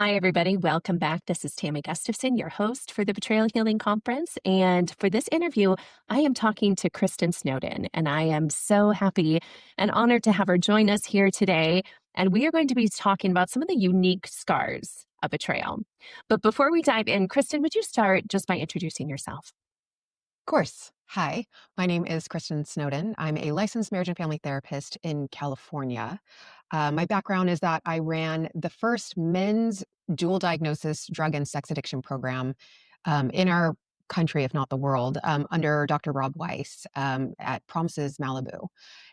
Hi, everybody. Welcome back. This is Tammy Gustafson, your host for the Betrayal Healing Conference. And for this interview, I am talking to Kristen Snowden, and I am so happy and honored to have her join us here today. And we are going to be talking about some of the unique scars of betrayal. But before we dive in, Kristen, would you start just by introducing yourself? Of course. Hi, my name is Kristen Snowden. I'm a licensed marriage and family therapist in California. My background is that I ran the first men's dual diagnosis drug and sex addiction program in our country, if not the world, under Dr. Rob Weiss at Promises Malibu.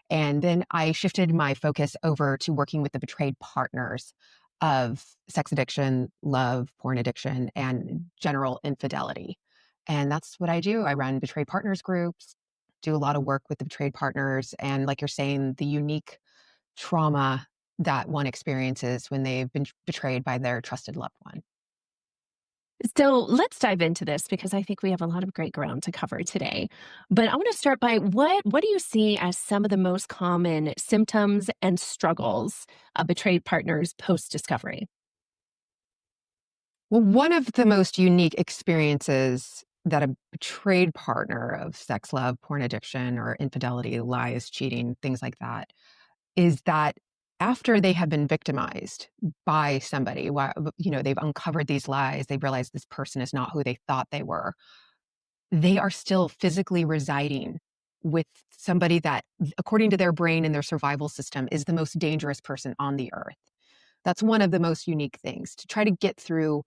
And then I shifted my focus over to working with the betrayed partners of sex addiction, love, porn addiction, and general infidelity. And that's what I do. I run betrayed partners groups, do a lot of work with the betrayed partners, and like you're saying, the unique trauma that one experiences when they've been betrayed by their trusted loved one. So let's dive into this because I think we have a lot of great ground to cover today. But I want to start by what do you see as some of the most common symptoms and struggles of betrayed partners post discovery? Well, one of the most unique experiences that a betrayed partner of sex, love, porn addiction, or infidelity, lies, cheating, things like that, is that after they have been victimized by somebody, they've uncovered these lies, they realize this person is not who they thought they were, they are still physically residing with somebody that, according to their brain and their survival system, is the most dangerous person on the earth. That's one of the most unique things to try to get through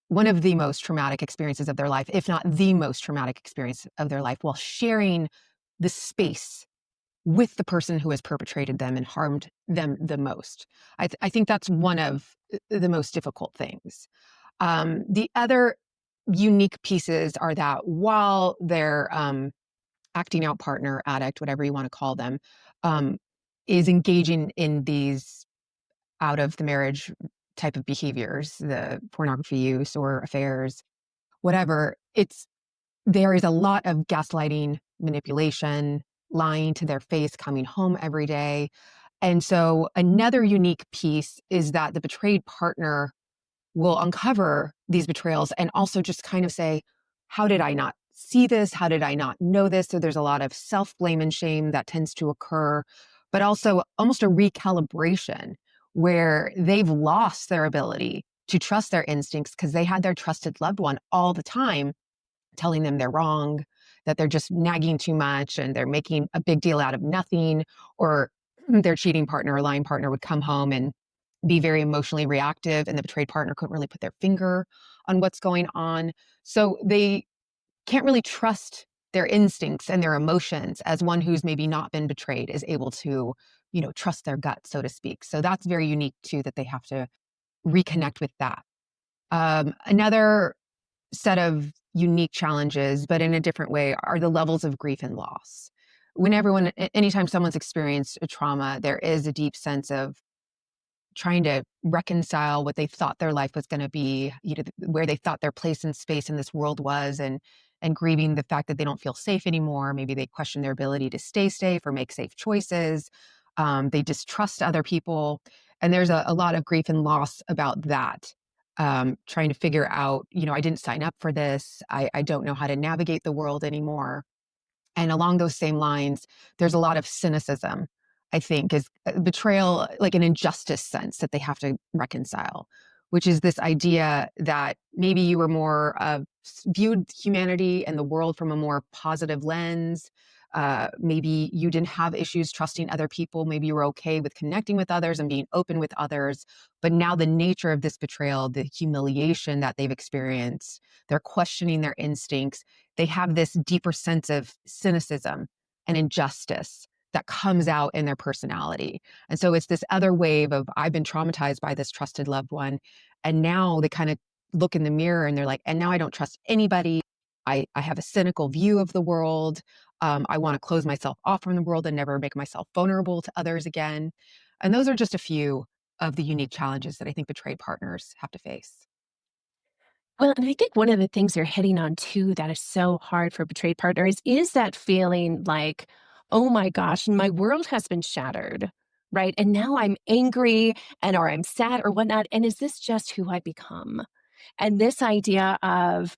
one of the most traumatic experiences of their life, if not the most traumatic experience of their life, while sharing the space with the person who has perpetrated them and harmed them the most. I think that's one of the most difficult things. The other unique pieces are that while their acting out partner, addict, whatever you want to call them, um, is engaging in these out of the marriage type of behaviors, the pornography use or affairs, whatever, there is a lot of gaslighting, manipulation, lying to their face, coming home every day. And so another unique piece is that the betrayed partner will uncover these betrayals and also just kind of say, how did I not see this? How did I not know this? So there's a lot of self-blame and shame that tends to occur, but also almost a recalibration where they've lost their ability to trust their instincts because they had their trusted loved one all the time telling them they're wrong, that they're just nagging too much and they're making a big deal out of nothing, or their cheating partner or lying partner would come home and be very emotionally reactive, and the betrayed partner couldn't really put their finger on what's going on. So they can't really trust their instincts and their emotions as one who's maybe not been betrayed is able to, trust their gut, so to speak. So that's very unique too, that they have to reconnect with that. Another set of unique challenges, but in a different way, are the levels of grief and loss. Anytime someone's experienced a trauma, there is a deep sense of trying to reconcile what they thought their life was going to be, where they thought their place in space in this world was, and grieving the fact that they don't feel safe anymore. Maybe they question their ability to stay safe or make safe choices. They distrust other people, and there's a lot of grief and loss about that. Trying to figure out, I didn't sign up for this. I don't know how to navigate the world anymore. And along those same lines, there's a lot of cynicism, I think, is betrayal, like an injustice sense that they have to reconcile, which is this idea that maybe you were more viewed humanity and the world from a more positive lens. Maybe you didn't have issues trusting other people. Maybe you were okay with connecting with others and being open with others. But now the nature of this betrayal, the humiliation that they've experienced, they're questioning their instincts. They have this deeper sense of cynicism and injustice that comes out in their personality. And so it's this other wave of, I've been traumatized by this trusted loved one. And now they kind of look in the mirror and they're like, and now I don't trust anybody. I have a cynical view of the world. I want to close myself off from the world and never make myself vulnerable to others again. And those are just a few of the unique challenges that I think betrayed partners have to face. Well, and I think one of the things you're hitting on too that is so hard for betrayed partners is that feeling like, oh my gosh, my world has been shattered right? And now I'm angry and or I'm sad or whatnot. And is this just who I become? And this idea of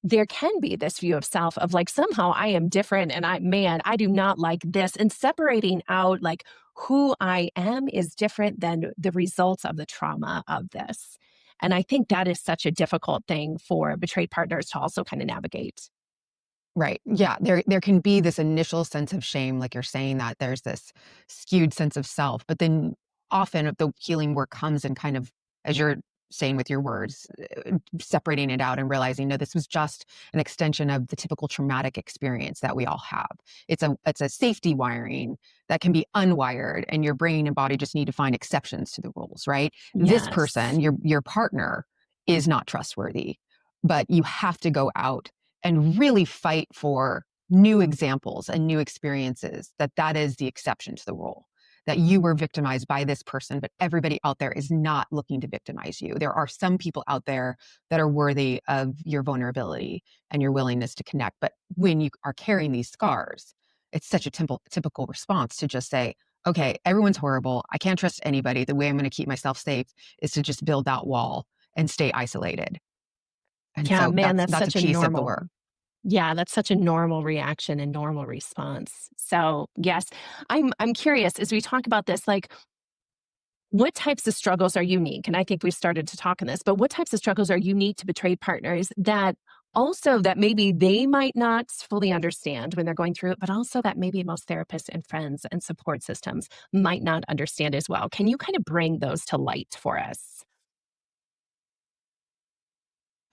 there can be this view of self of like somehow I am different and I do not like this. And separating out like who I am is different than the results of the trauma of this. And I think that is such a difficult thing for betrayed partners to also kind of navigate. Right. Yeah. There can be this initial sense of shame, like you're saying, that there's this skewed sense of self. But then often the healing work comes in kind of, as you're saying with your words, separating it out and realizing, no, this was just an extension of the typical traumatic experience that we all have. It's a safety wiring that can be unwired, and your brain and body just need to find exceptions to the rules, right? This Yes. person, your partner, is not trustworthy, but you have to go out and really fight for new examples and new experiences, that is the exception to the rule, that you were victimized by this person, but everybody out there is not looking to victimize you. There are some people out there that are worthy of your vulnerability and your willingness to connect. But when you are carrying these scars, it's such a typical response to just say, okay, everyone's horrible. I can't trust anybody. The way I'm going to keep myself safe is to just build that wall and stay isolated. And Yeah, so man, that's a piece of the work. yeah, that's such a normal reaction and normal response. So, yes, I'm curious as we talk about this, like what types of struggles are unique? And I think we've started to talk on this, but what types of struggles are unique to betrayed partners that also that maybe they might not fully understand when they're going through it, but also that maybe most therapists and friends and support systems might not understand as well. Can you kind of bring those to light for us?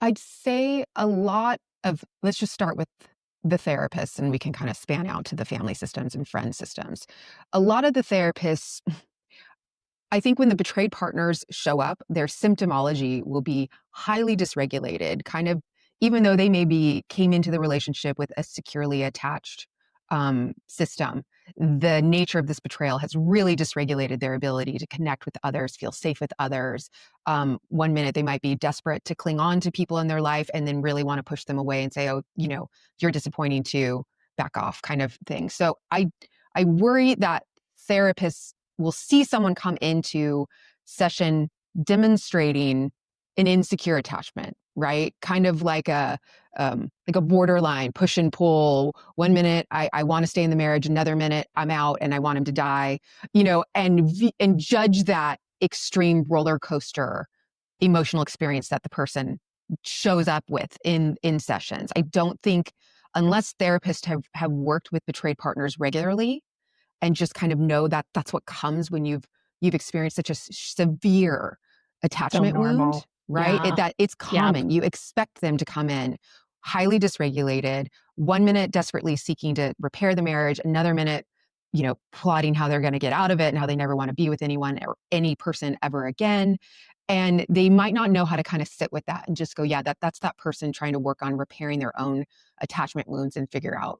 I'd say a lot of, let's just start with the therapists and we can kind of span out to the family systems and friend systems. A lot of the therapists, I think when the betrayed partners show up, their symptomology will be highly dysregulated, kind of, even though they maybe came into the relationship with a securely attached system. The nature of this betrayal has really dysregulated their ability to connect with others, feel safe with others. One minute they might be desperate to cling on to people in their life and then really want to push them away and say, oh, you're disappointing too, back off kind of thing. So I worry that therapists will see someone come into session demonstrating an insecure attachment, right? Kind of like a borderline push and pull. One minute I want to stay in the marriage, another minute I'm out and I want him to die, and judge that extreme roller coaster emotional experience that the person shows up with in sessions. I don't think, unless therapists have worked with betrayed partners regularly and just kind of know that that's what comes when you've experienced such a severe So attachment wound, normal. right? Yeah. That it's Yep. common. You expect them to come in highly dysregulated, one minute desperately seeking to repair the marriage, another minute, plotting how they're going to get out of it and how they never want to be with anyone or any person ever again. And they might not know how to kind of sit with that and just go, yeah, that's that person trying to work on repairing their own attachment wounds and figure out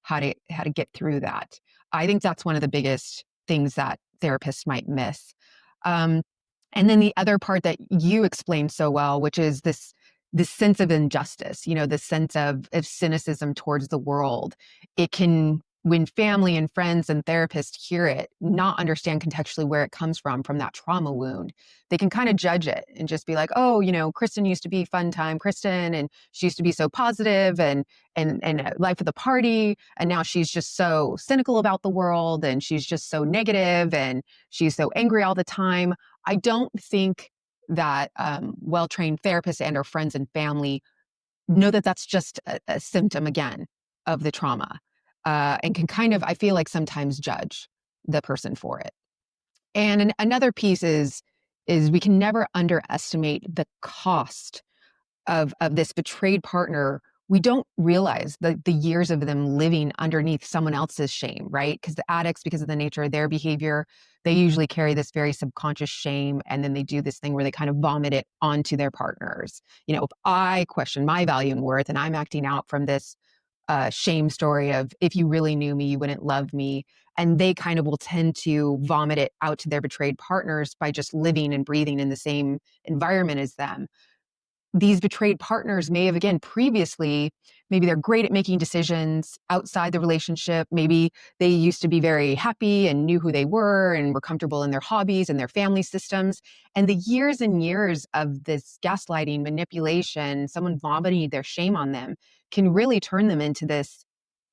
how to get through that. I think that's one of the biggest things that therapists might miss. Um, and then the other part that you explained so well, which is this sense of injustice, this sense of cynicism towards the world. It can, when family and friends and therapists hear it, not understand contextually where it comes from that trauma wound. They can kind of judge it and just be like, oh, Kristen used to be fun time Kristen, and she used to be so positive and life of the party, and now she's just so cynical about the world, and she's just so negative, and she's so angry all the time. I don't think that well-trained therapists and our friends and family know that that's just a symptom again of the trauma, and can kind of, I feel like, sometimes judge the person for it. And another piece is we can never underestimate the cost of this betrayed partner. We don't realize the years of them living underneath someone else's shame, right? Because the addicts, because of the nature of their behavior, they usually carry this very subconscious shame. And then they do this thing where they kind of vomit it onto their partners. If I question my value and worth and I'm acting out from this shame story of, if you really knew me, you wouldn't love me. And they kind of will tend to vomit it out to their betrayed partners by just living and breathing in the same environment as them. these betrayed partners may have, again, previously, maybe they're great at making decisions outside the relationship. Maybe they used to be very happy and knew who they were and were comfortable in their hobbies and their family systems. And the years and years of this gaslighting, manipulation, someone vomiting their shame on them can really turn them into this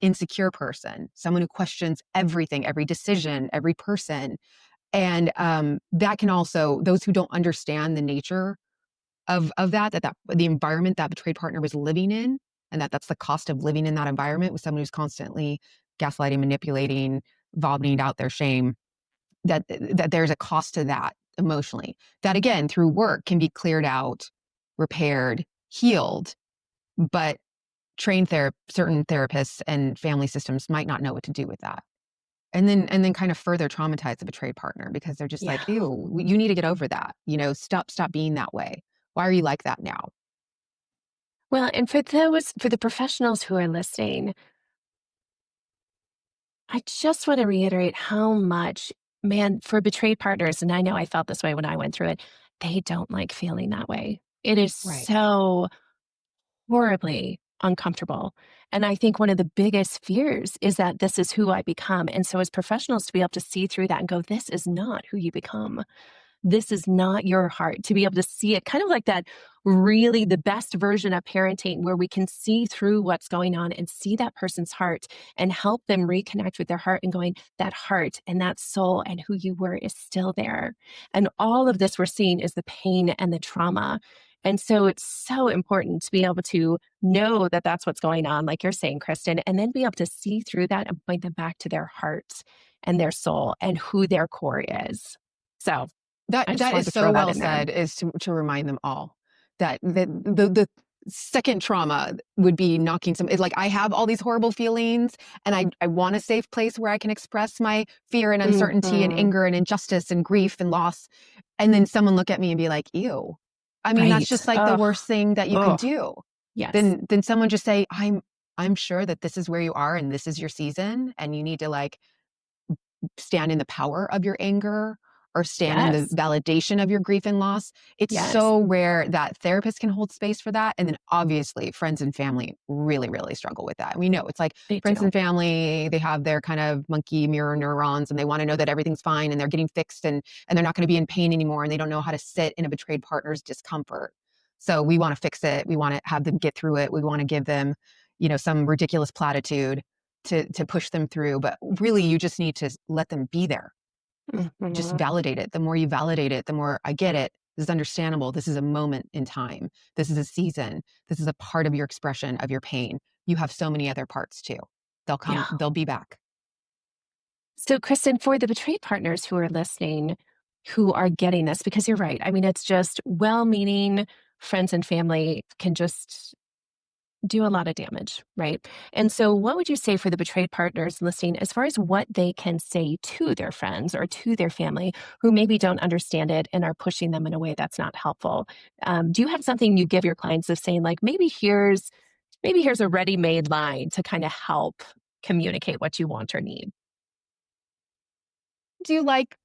insecure person, someone who questions everything, every decision, every person. And that can also, those who don't understand the nature of that the environment that betrayed partner was living in, and that's the cost of living in that environment with someone who's constantly gaslighting, manipulating, vomiting out their shame, that there's a cost to that emotionally. That again, through work can be cleared out, repaired, healed, but certain therapists and family systems might not know what to do with that. And then kind of further traumatize the betrayed partner because they're just Yeah. like, ew, you need to get over that. Stop being that way. Why are you like that now? Well, and for the professionals who are listening, I just want to reiterate how much, man, for betrayed partners, and I know I felt this way when I went through it, they don't like feeling that way. It is Right. so horribly uncomfortable. And I think one of the biggest fears is that this is who I become. And so, as professionals, to be able to see through that and go, this is not who you become. This is not your heart, to be able to see it kind of like that, really the best version of parenting where we can see through what's going on and see that person's heart and help them reconnect with their heart and going, that heart and that soul and who you were is still there. And all of this we're seeing is the pain and the trauma. And so it's so important to be able to know that that's what's going on, like you're saying, Kristen, and then be able to see through that and point them back to their heart and their soul and who their core is. So That I just that wanted is to throw so that well in there. said, is to remind them all that the second trauma would be knocking some, it's like I have all these horrible feelings and I want a safe place where I can express my fear and uncertainty and Mhm. anger and injustice and grief and loss. And then someone look at me and be like, ew. I mean, that's Right. just like the Oh, worst thing that you could oh, do. yes. Then someone just say, I'm sure that this is where you are and this is your season and you need to like stand in the power of your anger or stand in the Yes. validation of your grief and loss. It's Yes. so rare that therapists can hold space for that. And then obviously friends and family really, really struggle with that. And we know it's like They friends do. and family, they have their kind of monkey mirror neurons and they want to know that everything's fine and they're getting fixed and they're not going to be in pain anymore. And they don't know how to sit in a betrayed partner's discomfort. So we want to fix it. We want to have them get through it. We want to give them, some ridiculous platitude to push them through. But really, you just need to let them be there. Just Mhm. validate it. The more you validate it, the more I get it. This is understandable. This is a moment in time. This is a season. This is a part of your expression of your pain. You have so many other parts too. Yeah. They'll be back. So, Kristen, for the betrayed partners who are listening, who are getting this, because you're right. I mean, it's just well meaning friends and family can just do a lot of damage, right? And so, what would you say for the betrayed partners listening as far as what they can say to their friends or to their family who maybe don't understand it and are pushing them in a way that's not helpful? Do you have something you give your clients of saying, like, maybe here's a ready-made line to kind of help communicate what you want or need? Do you like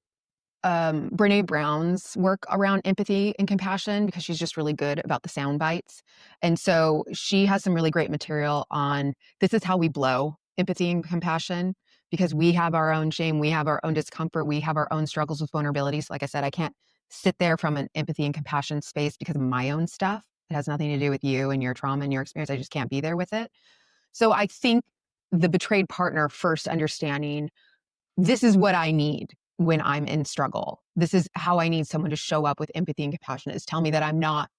Brene Brown's work around empathy and compassion because she's just really good about the sound bites. And so she has some really great material on this is how we blow empathy and compassion because we have our own shame, we have our own discomfort, we have our own struggles with vulnerabilities. Like I said, I can't sit there from an empathy and compassion space because of my own stuff. It has nothing to do with you and your trauma and your experience. I just can't be there with it. So I think the betrayed partner first understanding this is what I need when I'm in struggle. This is how I need someone to show up with empathy and compassion is tell me that I'm not,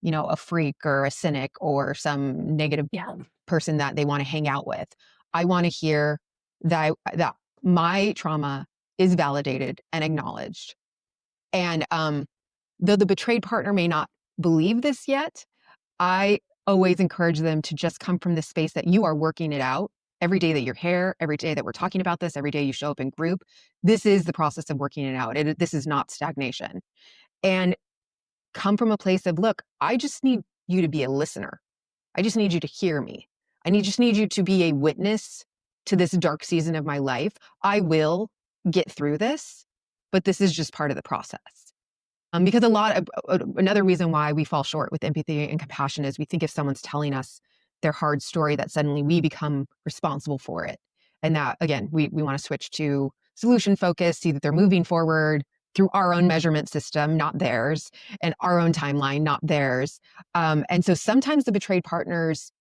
a freak or a cynic or some negative Yeah. person that they want to hang out with. I want to hear that my trauma is validated and acknowledged. And though the betrayed partner may not believe this yet, I always encourage them to just come from this space that you are working it out every day that you're here, every day that we're talking about this, every day you show up in group. This is the process of working it out. This is not stagnation. And come from a place of, look, I just need you to be a listener. I just need you to hear me. Just need you to be a witness to this dark season of my life. I will get through this, but this is just part of the process. Because another reason why we fall short with empathy and compassion is we think if someone's telling us their hard story, that suddenly we become responsible for it. And that, again, we want to switch to solution focus, see that they're moving forward through our own measurement system, not theirs, and our own timeline, not theirs. And so sometimes the betrayed partners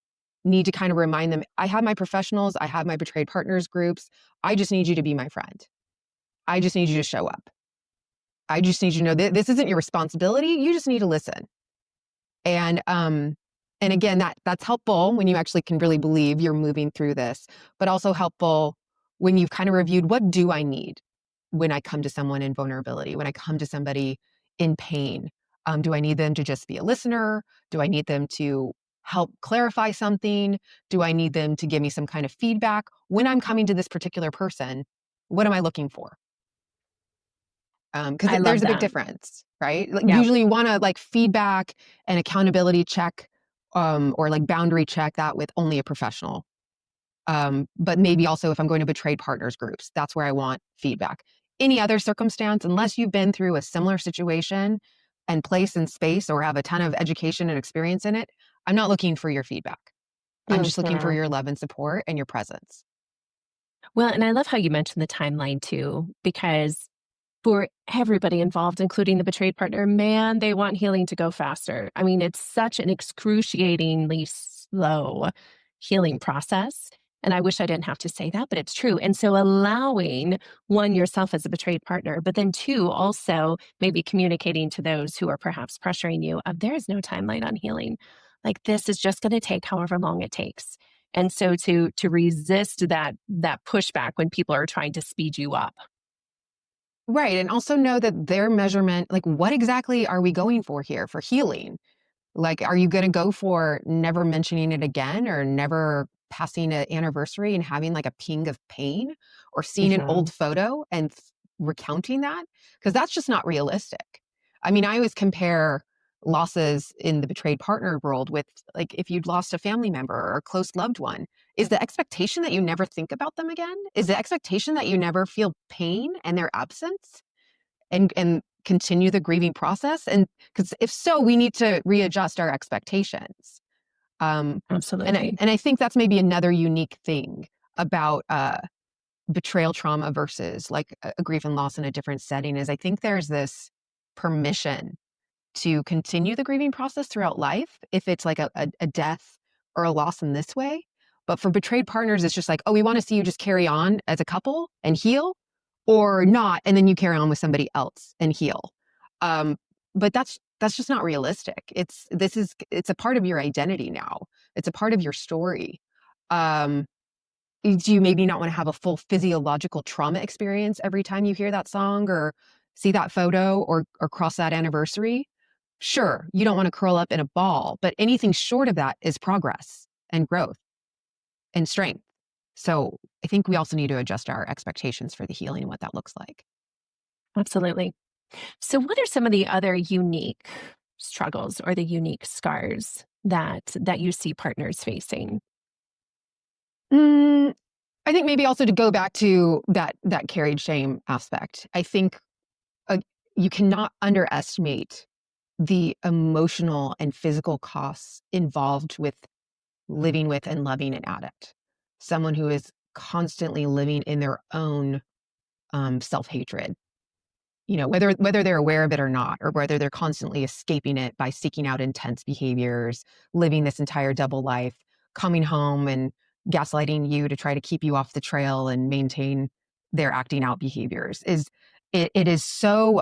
need to kind of remind them, I have my professionals, I have my betrayed partners groups. I just need you to be my friend. I just need you to show up. I just need you to know that this isn't your responsibility. You just need to listen. And again, that's helpful when you actually can really believe you're moving through this, but also helpful when you've kind of reviewed, what do I need when I come to someone in vulnerability, when I come to somebody in pain? Do I need them to just be a listener? Do I need them to help clarify something? Do I need them to give me some kind of feedback? When I'm coming to this particular person, what am I looking for? Because I love there's a big that. difference, right? Like Yeah. usually you want to like feedback and accountability check, or like boundary check that with only a professional. But maybe also if I'm going to betrayed partners groups, that's where I want feedback. Any other circumstance, unless you've been through a similar situation and place and space or have a ton of education and experience in it, I'm not looking for your feedback. I'm just looking for Mhm. your love and support and your presence. Well, and I love how you mentioned the timeline too, because for everybody involved, including the betrayed partner, man, they want healing to go faster. I mean, it's such an excruciatingly slow healing process. And I wish I didn't have to say that, but it's true. And so allowing one, yourself as a betrayed partner, but then two, also maybe communicating to those who are perhaps pressuring you of there is no timeline on healing. Like this is just going to take however long it takes. And so to resist that pushback when people are trying to speed you up. Right. And also know that their measurement, like what exactly are we going for here for healing? Like, are you going to go for never mentioning it again or never passing an anniversary and having like a ping of pain or seeing an old Mhm. photo and recounting that? Because that's just not realistic. I mean, I always compare losses in the betrayed partner world with like if you'd lost a family member or a close loved one. Is the expectation that you never think about them again? Is the expectation that you never feel pain and their absence? And continue the grieving process? And because if so, we need to readjust our expectations. Um, Absolutely. and I think that's maybe another unique thing about betrayal trauma versus like a grief and loss in a different setting is I think there's this permission to continue the grieving process throughout life if it's like a death or a loss in this way. But for betrayed partners, it's just like, oh, we want to see you just carry on as a couple and heal or not. And then you carry on with somebody else and heal. Um, but that's just not realistic. It's a part of your identity now. It's a part of your story. Um, do you maybe not want to have a full physiological trauma experience every time you hear that song or see that photo or cross that anniversary? Sure, you don't want to curl up in a ball, but anything short of that is progress and growth and strength. So I think we also need to adjust our expectations for the healing and what that looks like. Absolutely. So what are some of the other unique struggles or the unique scars that you see partners facing? Mm, I think maybe also to go back to that carried shame aspect. I think uh, you cannot underestimate the emotional and physical costs involved with living with and loving an addict, someone who is constantly living in their own self-hatred, whether they're aware of it or not, or whether they're constantly escaping it by seeking out intense behaviors, living this entire double life, coming home and gaslighting you to try to keep you off the trail and maintain their acting out behaviors it is so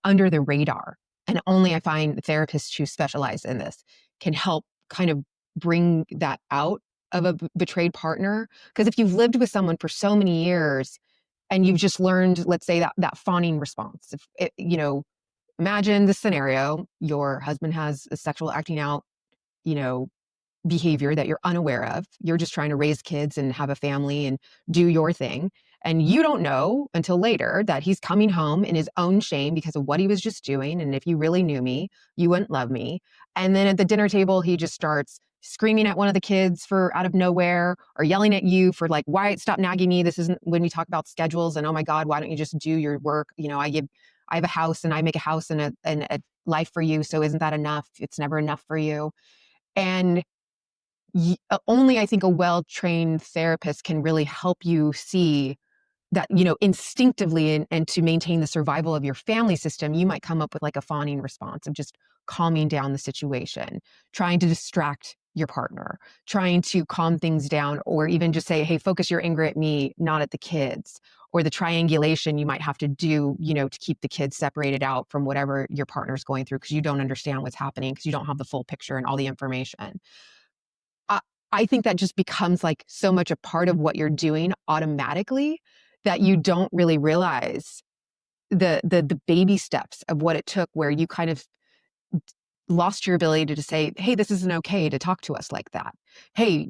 under the radar. And only I find therapists who specialize in this can help kind of bring that out of a betrayed partner. Because if you've lived with someone for so many years and you've just learned, let's say that fawning response. If it, imagine the scenario: your husband has a sexual acting out, you know, behavior that you're unaware of. You're just trying to raise kids and have a family and do your thing. And you don't know until later that he's coming home in his own shame because of what he was just doing. And if you really knew me, you wouldn't love me. And then at the dinner table, he just starts screaming at one of the kids for out of nowhere or yelling at you for like, why stop nagging me? This isn't when we talk about schedules and oh my God, why don't you just do your work? I have a house and I make a house and a life for you. So isn't that enough? It's never enough for you. And only I think a well-trained therapist can really help you see that, instinctively and to maintain the survival of your family system, you might come up with like a fawning response of just calming down the situation, trying to distract your partner, trying to calm things down, or even just say, hey, focus your anger at me, not at the kids. Or the triangulation you might have to do, to keep the kids separated out from whatever your partner's going through because you don't understand what's happening because you don't have the full picture and all the information. I, I think that just becomes like so much a part of what you're doing automatically that you don't really realize the baby steps of what it took, where you kind of lost your ability to say, hey, this isn't okay to talk to us like that. Hey,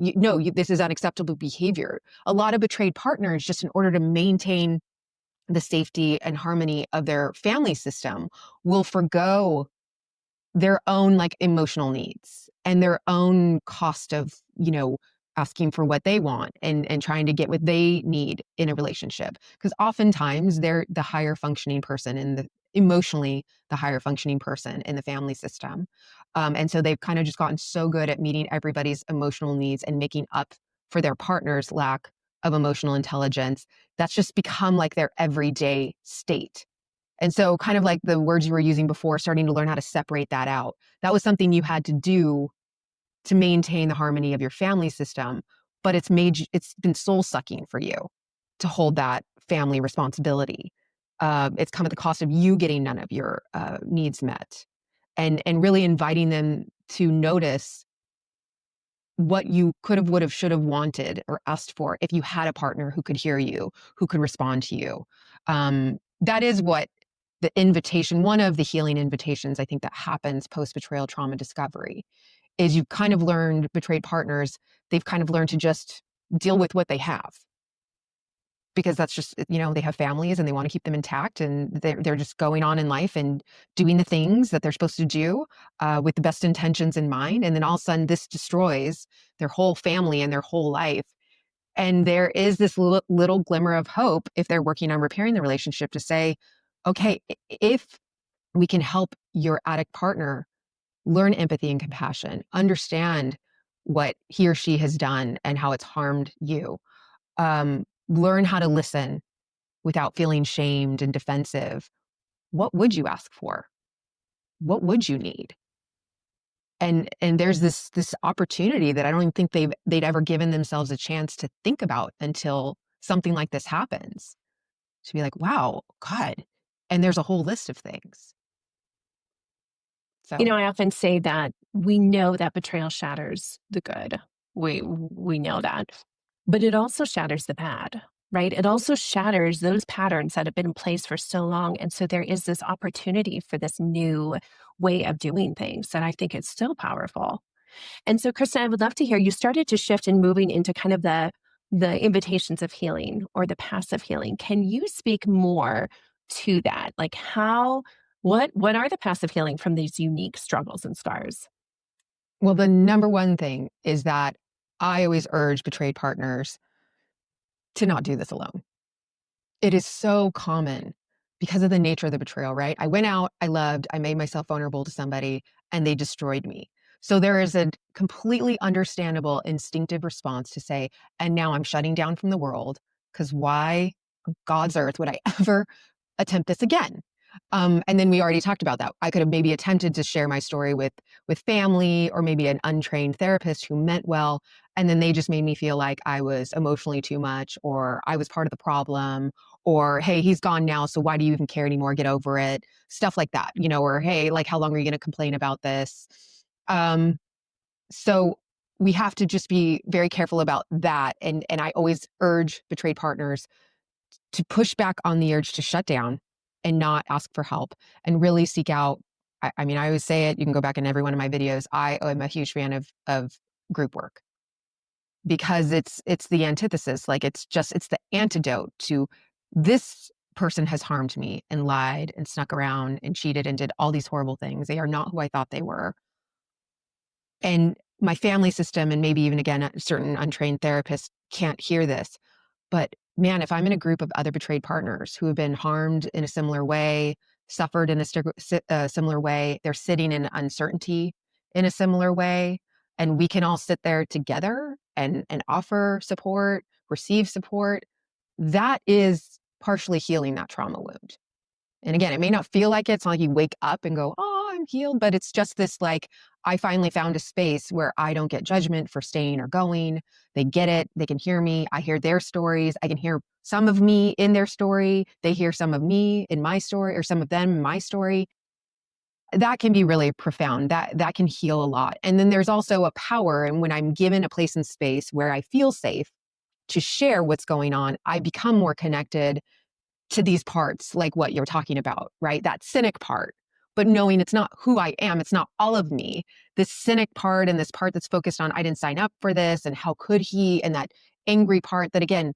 this is unacceptable behavior. A lot of betrayed partners, just in order to maintain the safety and harmony of their family system, will forgo their own like emotional needs and their own cost of, asking for what they want and trying to get what they need in a relationship. Because oftentimes they're the higher functioning person in the emotionally the higher functioning person in the family system. And so they've kind of just gotten so good at meeting everybody's emotional needs and making up for their partner's lack of emotional intelligence. That's just become like their everyday state. And so kind of like the words you were using before, starting to learn how to separate that out. That was something you had to do to maintain the harmony of your family system, but it's been soul sucking for you to hold that family responsibility. It's come at the cost of you getting none of your needs met, and really inviting them to notice what you could have, would have, should have wanted or asked for if you had a partner who could hear you, who could respond to you. That is what the invitation, one of the healing invitations I think that happens post-betrayal trauma discovery, is you've kind of learned, betrayed partners, they've kind of learned to just deal with what they have. Because that's just, they have families and they want to keep them intact, and they're just going on in life and doing the things that they're supposed to do with the best intentions in mind. And then all of a sudden this destroys their whole family and their whole life. And there is this little glimmer of hope if they're working on repairing the relationship to say, okay, if we can help your addict partner learn empathy and compassion, understand what he or she has done and how it's harmed you, learn how to listen without feeling shamed and defensive. What would you ask for? What would you need? And there's this opportunity that I don't even think they'd ever given themselves a chance to think about until something like this happens. To be like, wow, God. And there's a whole list of things. So, I often say that we know that betrayal shatters the good. We know that. But it also shatters the bad, right? It also shatters those patterns that have been in place for so long. And so there is this opportunity for this new way of doing things that I think is so powerful. And so, Kristen, I would love to hear, you started to shift and moving into kind of the invitations of healing or the passive healing. Can you speak more to that? Like what are the passive healing from these unique struggles and scars? well, the number one thing is that I always urge betrayed partners to not do this alone. It is so common because of the nature of the betrayal, right? I went out, I loved, I made myself vulnerable to somebody, and they destroyed me. So there is a completely understandable instinctive response to say, and now I'm shutting down from the world, because why on God's earth would I ever attempt this again? And then we already talked about that. I could have maybe attempted to share my story with family or maybe an untrained therapist who meant well, and then they just made me feel like I was emotionally too much, or I was part of the problem, or hey, he's gone now, so why do you even care anymore? Get over it. Stuff like that, or hey, like how long are you going to complain about this? Um, so we have to just be very careful about that. And I always urge betrayed partners to push back on the urge to shut down and not ask for help and really seek out. I mean, I always say it, you can go back in every one of my videos. I am a huge fan of group work because it's the antithesis. Like it's the antidote to this person has harmed me and lied and snuck around and cheated and did all these horrible things. They are not who I thought they were. And my family system, and maybe even again, a certain untrained therapists can't hear this. But man, if I'm in a group of other betrayed partners who have been harmed in a similar way, suffered in a similar way. They're sitting in uncertainty in a similar way. And we can all sit there together and offer support, receive support. That is partially healing that trauma wound. And again, it may not feel like it. It's not like you wake up and go, oh, I'm healed. But it's just this like, I finally found a space where I don't get judgment for staying or going. They get it. They can hear me. I hear their stories. I can hear some of me in their story. They hear some of me in my story, or some of them in my story. That can be really profound. That can heal a lot. And then there's also a power. And when I'm given a place and space where I feel safe to share what's going on, I become more connected to these parts, like what you're talking about, right? That cynic part, but knowing it's not who I am, it's not all of me. This cynic part and this part that's focused on, I didn't sign up for this, and how could he? And that angry part that, again,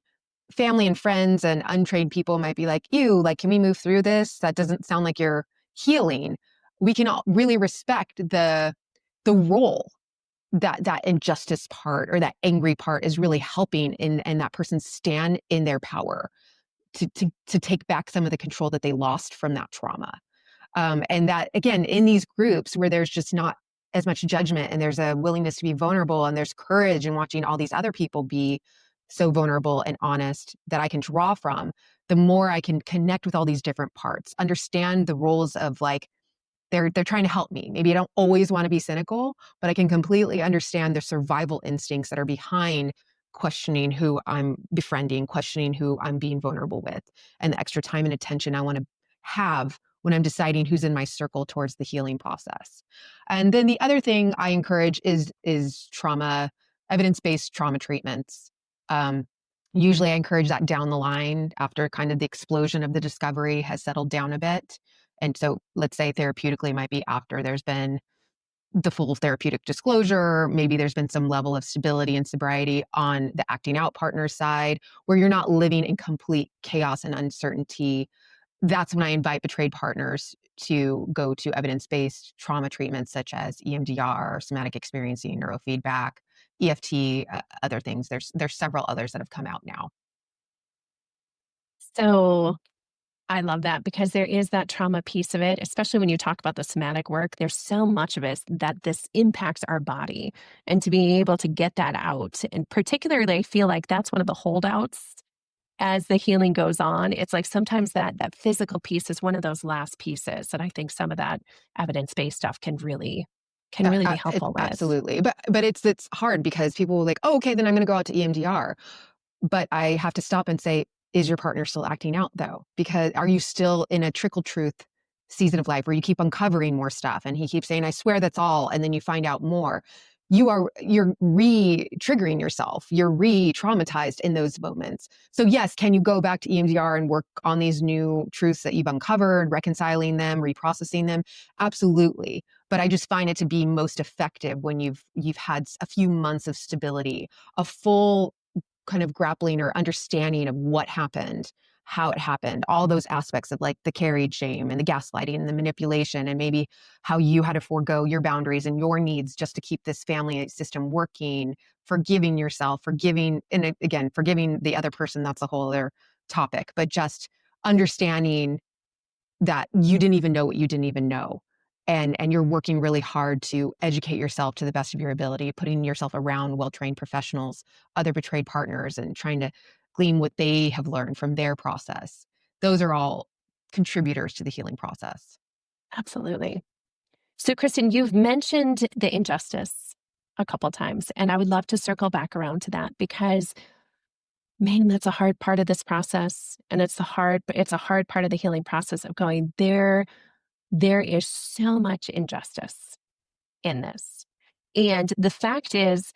family and friends and untrained people might be like, ew, like, can we move through this? That doesn't sound like you're healing. We can all really respect the role that injustice part or that angry part is really helping in, and that person stand in their power to take back some of the control that they lost from that trauma. And that, again, in these groups where there's just not as much judgment and there's a willingness to be vulnerable and there's courage in watching all these other people be so vulnerable and honest, that I can draw from, the more I can connect with all these different parts, understand the roles of, like, they're trying to help me. Maybe I don't always want to be cynical, but I can completely understand the survival instincts that are behind questioning who I'm befriending, questioning who I'm being vulnerable with, and the extra time and attention I want to have when I'm deciding who's in my circle towards the healing process. And then the other thing I encourage is trauma, evidence-based trauma treatments. Um, Usually I encourage that down the line after kind of the explosion of the discovery has settled down a bit. And so let's say therapeutically might be after there's been the full therapeutic disclosure, maybe there's been some level of stability and sobriety on the acting out partner side, where you're not living in complete chaos and uncertainty. That's when I invite betrayed partners to go to evidence-based trauma treatments such as EMDR, somatic experiencing, neurofeedback, EFT, other things. There's several others that have come out now. So I love that because there is that trauma piece of it, especially when you talk about the somatic work. There's so much of it that this impacts our body, and to be able to get that out. And particularly, I feel like that's one of the holdouts as the healing goes on. It's like sometimes that physical piece is one of those last pieces that I think some of that evidence-based stuff can really be helpful with. Absolutely. But it's hard because people will like, oh, okay, then I'm going to go out to EMDR. But I have to stop and say, is your partner still acting out though? Because are you still in a trickle truth season of life where you keep uncovering more stuff and he keeps saying, I swear that's all. And then you find out more. You're re-triggering yourself. You're re-traumatized in those moments. So yes, can you go back to EMDR and work on these new truths that you've uncovered, reconciling them, reprocessing them? Absolutely. But I just find it to be most effective when you've had a few months of stability, a full kind of grappling or understanding of what happened, how it happened, all those aspects of like the carried shame and the gaslighting and the manipulation, and maybe how you had to forego your boundaries and your needs just to keep this family system working, forgiving yourself, forgiving, and again, forgiving the other person. That's a whole other topic, but just understanding that you didn't even know what you didn't even know. And you're working really hard to educate yourself to the best of your ability, putting yourself around well-trained professionals, other betrayed partners, and trying to glean what they have learned from their process. Those are all contributors to the healing process. Absolutely. So, Kristen, you've mentioned the injustice a couple times, and I would love to circle back around to that because, man, that's a hard part of this process, and it's a hard part of the healing process of going there. There is so much injustice in this, and the fact is,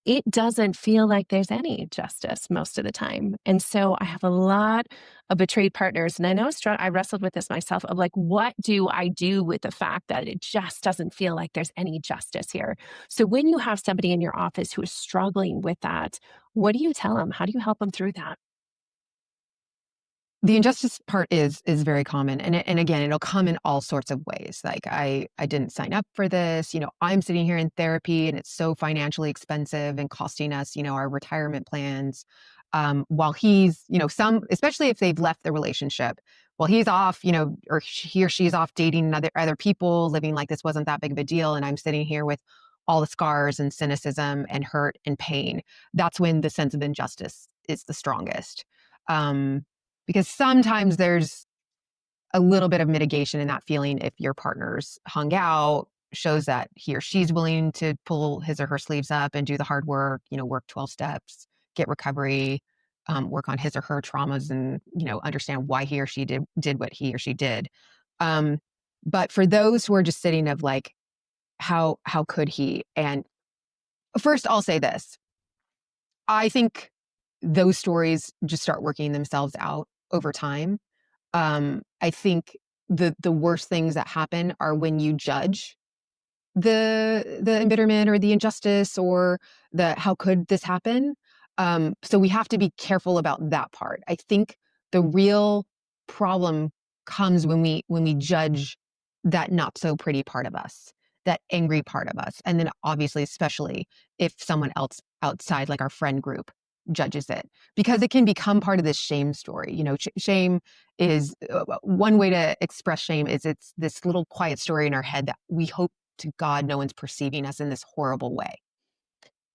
it doesn't feel like there's any justice most of the time. And so I have a lot of betrayed partners. And I know I wrestled with this myself of like, what do I do with the fact that it just doesn't feel like there's any justice here? So when you have somebody in your office who is struggling with that, what do you tell them? How do you help them through that? The injustice part is very common, and again, it'll come in all sorts of ways. Like I didn't sign up for this. I'm sitting here in therapy, and it's so financially expensive and costing us, our retirement plans. While he's, some, especially if they've left the relationship, well, he's off, or he or she's off dating other people, living like this wasn't that big of a deal. And I'm sitting here with all the scars and cynicism and hurt and pain. That's when the sense of injustice is the strongest. Because sometimes there's a little bit of mitigation in that feeling if your partner's hung out, shows that he or she's willing to pull his or her sleeves up and do the hard work, work 12 steps, get recovery, work on his or her traumas and, understand why he or she did what he or she did. But for those who are just sitting of like, how could he? And first I'll say this. I think those stories just start working themselves out over time. I think the worst things that happen are when you judge the embitterment or the injustice or the how could this happen. So we have to be careful about that part. I think the real problem comes when we judge that not so pretty part of us, that angry part of us, and then obviously especially if someone else outside like our friend group judges it, because it can become part of this shame story. Shame is one way to express shame is it's this little quiet story in our head that we hope to God no one's perceiving us in this horrible way.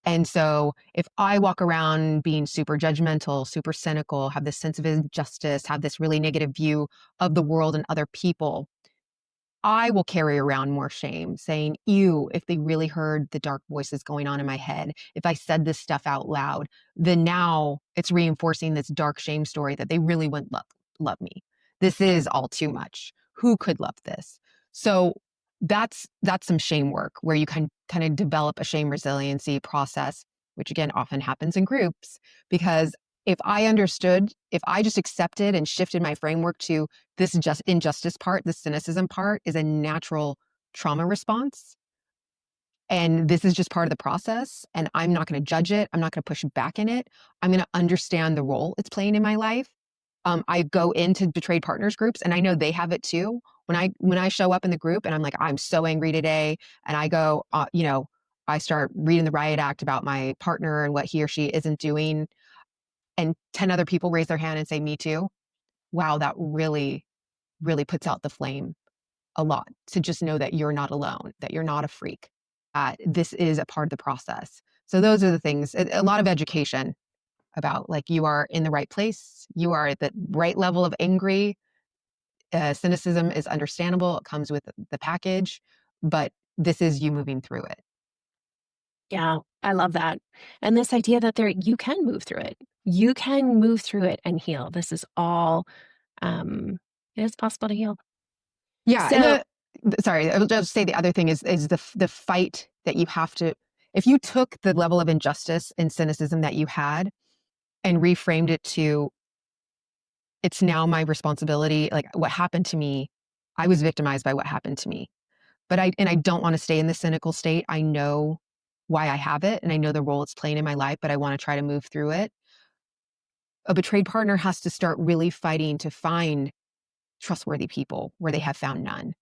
And so if I walk around being super judgmental, super cynical, have this sense of injustice, have this really negative view of the world and other people, I will carry around more shame, saying, ew, if they really heard the dark voices going on in my head, if I said this stuff out loud, then now it's reinforcing this dark shame story that they really wouldn't love me. This is all too much. Who could love this? So that's some shame work where you can kind of develop a shame resiliency process, which again often happens in groups, because if I just accepted and shifted my framework to this just injustice part, the cynicism part is a natural trauma response. And this is just part of the process. And I'm not going to judge it. I'm not going to push back in it. I'm going to understand the role it's playing in my life. I go into betrayed partners groups and I know they have it too. When I show up in the group and I'm like, I'm so angry today. And I go, I start reading the riot act about my partner and what he or she isn't doing. And 10 other people raise their hand and say, me too. Wow, that really, really puts out the flame a lot, to just know that you're not alone, that you're not a freak. This is a part of the process. So those are the things, a lot of education about like you are in the right place, you are at the right level of angry. Cynicism is understandable, it comes with the package, but this is you moving through it. Yeah, I love that. And this idea that you can move through it. You can move through it and heal. This is all um it is possible to heal. Yeah, and So, sorry, I'll just say the other thing is the fight that you have to, if you took the level of injustice and cynicism that you had and reframed it to, it's now my responsibility, like what happened to me, I was victimized by what happened to me. But I don't want to stay in the cynical state. I know why I have it and I know the role it's playing in my life, but I want to try to move through it. A betrayed partner has to start really fighting to find trustworthy people where they have found none.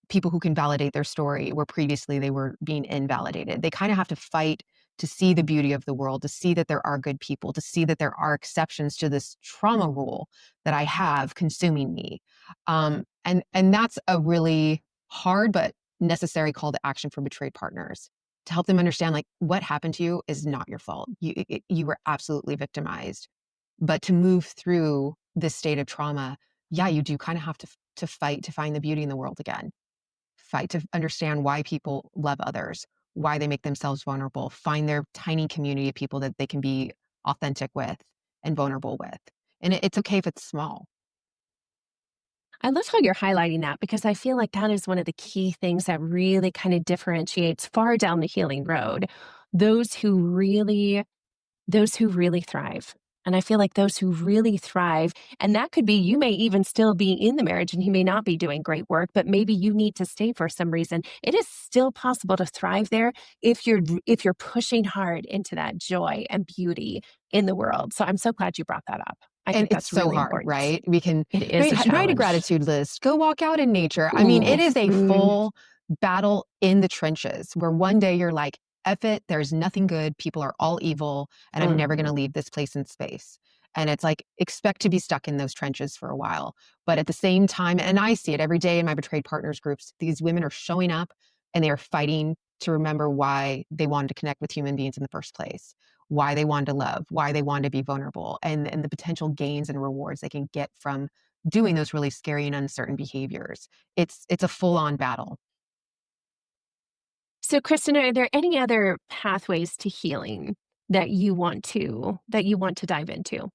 People who can validate their story where previously they were being invalidated. They kind of have to fight to see the beauty of the world, to see that there are good people, to see that there are exceptions to this trauma rule that I have consuming me. And that's a really hard but necessary call to action for betrayed partners, to help them understand like what happened to you is not your fault. You were absolutely victimized. But to move through this state of trauma, yeah, you do kind of have to fight to find the beauty in the world again. Fight to understand why people love others, why they make themselves vulnerable, find their tiny community of people that they can be authentic with and vulnerable with. And it's okay if it's small. I love how you're highlighting that because I feel like that is one of the key things that really kind of differentiates far down the healing road those who really those who really thrive. And I feel like those who really thrive, and that could be you may even still be in the marriage and he may not be doing great work, but maybe you need to stay for some reason. It is still possible to thrive there if you're pushing hard into that joy and beauty in the world. So I'm so glad you brought that up. I And think it's that's so really hard, important. right? We can It is a write a challenge. gratitude list, go walk out in nature. I mean, Ooh, it is a mm, full battle in the trenches where one day you're like, F it, there's nothing good. People are all evil, and I'm never going mhm. to leave this place in space. And it's like, expect to be stuck in those trenches for a while. But at the same time, and I see it every day in my betrayed partners groups, these women are showing up and they are fighting to remember why they wanted to connect with human beings in the first place, why they wanted to love, why they wanted to be vulnerable, and the potential gains and rewards they can get from doing those really scary and uncertain behaviors. It's a full-on battle. So, Kristen, are there any other pathways to healing that you want to dive into?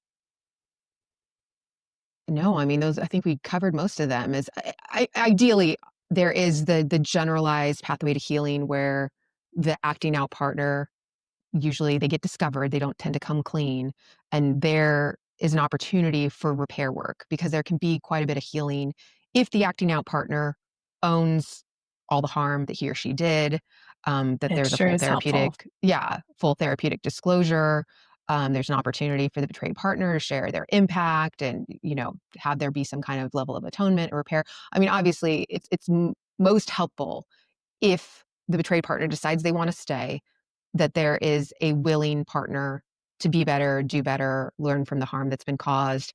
No, I mean, those, I think we covered most of them. Is ideally there is the generalized pathway to healing where the acting out partner, usually they get discovered, they don't tend to come clean, and there is an opportunity for repair work because there can be quite a bit of healing if the acting out partner owns all the harm that he or she did, that It there's a sure full is helpful. therapeutic, yeah, full therapeutic disclosure. There's an opportunity for the betrayed partner to share their impact and, have there be some kind of level of atonement or repair. I mean, obviously, it's most helpful if the betrayed partner decides they want to stay, that there is a willing partner to be better, do better, learn from the harm that's been caused.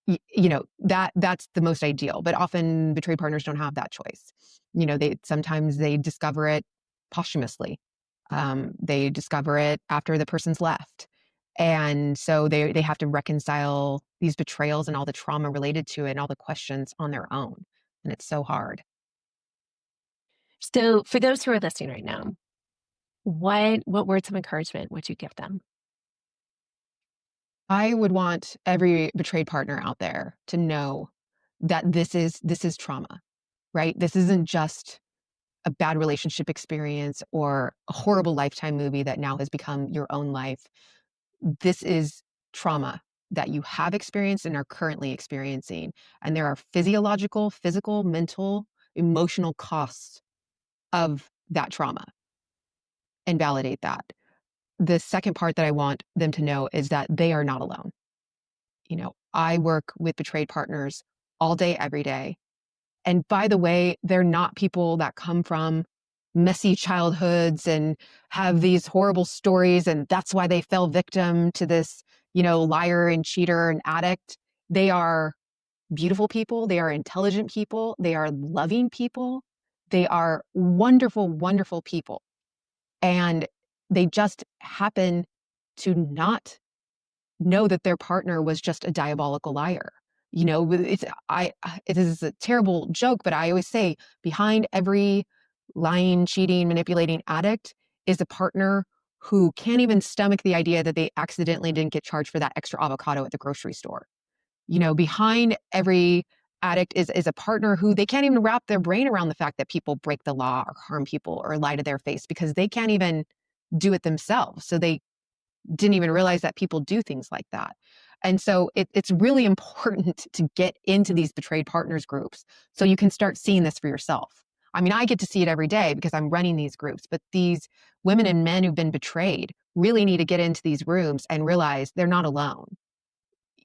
That's the most ideal. But often betrayed partners don't have that choice. They sometimes they discover it posthumously. They discover it after the person's left. And so they have to reconcile these betrayals and all the trauma related to it and all the questions on their own. And it's so hard. So, for those who are listening right now, what words of encouragement would you give them? I would want every betrayed partner out there to know that this is trauma, right? This isn't just a bad relationship experience or a horrible Lifetime movie that now has become your own life. This is trauma that you have experienced and are currently experiencing. And there are physiological, physical, mental, emotional costs of that trauma, and validate that. The second part that I want them to know is that they are not alone. I work with betrayed partners all day, every day. And by the way, they're not people that come from messy childhoods and have these horrible stories. And that's why they fell victim to this, liar and cheater and addict. They are beautiful people. They are intelligent people. They are loving people. They are wonderful, wonderful people. And they just happen to not know that their partner was just a diabolical liar. It is a terrible joke, but I always say behind every lying, cheating, manipulating addict is a partner who can't even stomach the idea that they accidentally didn't get charged for that extra avocado at the grocery store. Behind every addict is a partner who they can't even wrap their brain around the fact that people break the law or harm people or lie to their face because they can't even do it themselves. So they didn't even realize that people do things like that. And so it's really important to get into these betrayed partners groups so you can start seeing this for yourself. I mean, I get to see it every day because I'm running these groups, but these women and men who've been betrayed really need to get into these rooms and realize they're not alone.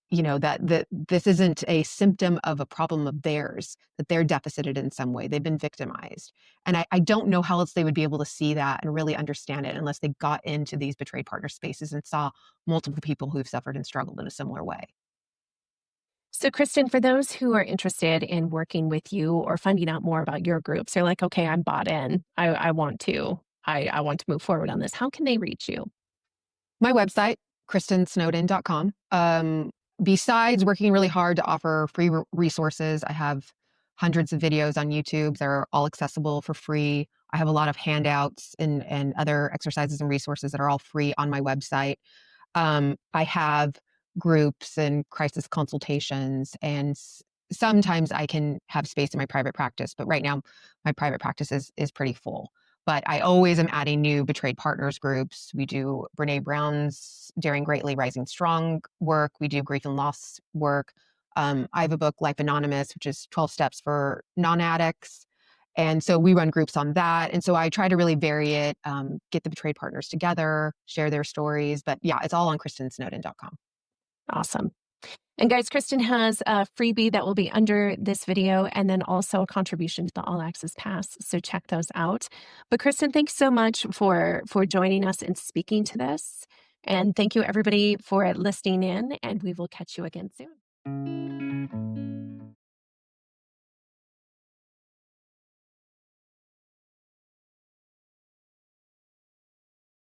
That this isn't a symptom of a problem of theirs, that they're deficited in some way. They've been victimized. And I don't know how else they would be able to see that and really understand it unless they got into these betrayed partner spaces and saw multiple people who've suffered and struggled in a similar way. So, Kristen, for those who are interested in working with you or finding out more about your groups, they're like, okay, I'm bought in. I want to move forward on this. How can they reach you? My website, kristensnowden.com. Besides working really hard to offer free resources, I have hundreds of videos on YouTube. They're all accessible for free. I have a lot of handouts and other exercises and resources that are all free on my website. I have groups and crisis consultations, and sometimes I can have space in my private practice. But right now, my private practice is pretty full. But I always am adding new betrayed partners groups. We do Brene Brown's Daring Greatly, Rising Strong work. We do grief and loss work. I have a book, Life Anonymous, which is 12 steps for non-addicts. And so we run groups on that. And so I try to really vary it, get the betrayed partners together, share their stories. But yeah, it's all on kristensnowden.com. Awesome. And guys, Kristen has a freebie that will be under this video and then also a contribution to the All Access Pass. So check those out. But Kristen, thanks so much for joining us and speaking to this. And thank you, everybody, for listening in, and we will catch you again soon.